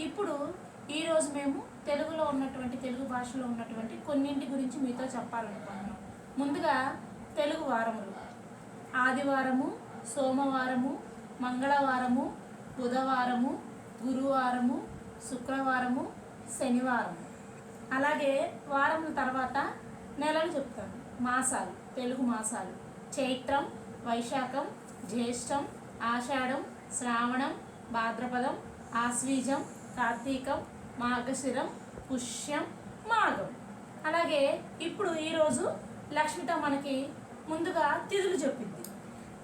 ఇప్పుడు ఈరోజు మేము తెలుగులో ఉన్నటువంటి తెలుగు భాషలో ఉన్నటువంటి కొన్నింటి గురించి మీతో చెప్పాలనుకుంటున్నాం. ముందుగా తెలుగు వారములు: ఆదివారము, సోమవారము, మంగళవారము, బుధవారము, గురువారము, శుక్రవారము, శనివారము. అలాగే వారముల తర్వాత నెలలు చెప్తాను. మాసాలు, తెలుగు మాసాలు: చైత్రం, వైశాఖం, జ్యేష్టం, ఆషాఢం, శ్రావణం, భాద్రపదం, ఆశ్వీజం, కార్తీకం, మార్గశిరం, పుష్యం, మాఘం. అలాగే ఇప్పుడు ఈరోజు లక్ష్మిత మనకి ముందుగా తిథులు చెప్పింది.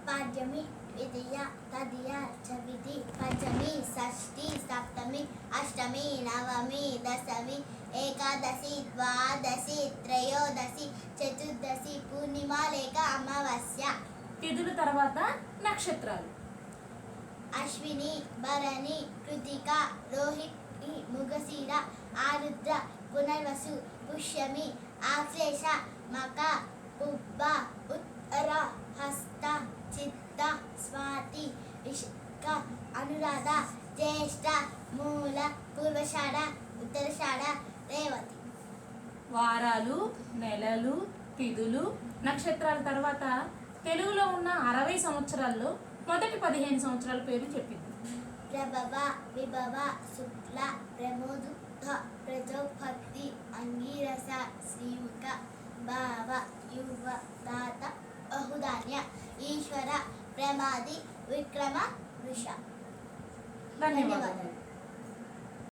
పాడ్యమి, ద్వితీయ, తదియ, చవితి, పంచమి, షష్ఠి, సప్తమి, అష్టమి, నవమి, దశమి, ఏకాదశి, ద్వాదశి, త్రయోదశి, చతుర్దశి, పూర్ణిమ లేక అమావాస్య. తిథుల తర్వాత నక్షత్రాలు: అశ్విని, భరణి, కృతిక, రోహిణి, మృగశిర, ఆరుద్ర, పునర్వసు, పుష్యమి, ఆశ్లేష, మక, పుబ్బ, ఉత్తర, హస్త, చిత్త, స్వాతి, విశాఖ, అనురాధ, జ్యేష్ఠ, మూల, పూర్వషాఢ, ఉత్తరషాఢ, రేవతి. వారాలు, నెలలు, తిథులు, నక్షత్రాల తర్వాత తెలుగులో ఉన్న 60 సంవత్సరాల్లో మొదటి 15 సంవత్సరాల పేరు చెప్పింది. ప్రభవ, విభవ, శుక్ల, ప్రమోదుః, ప్రజోభక్తి, అంగీరస, శ్రీముఖ, భావ, యువ, తాత, బహుధాన్య, ఈశ్వర, ప్రమాది, విక్రమ, వృష. ధన్యవాదాలు.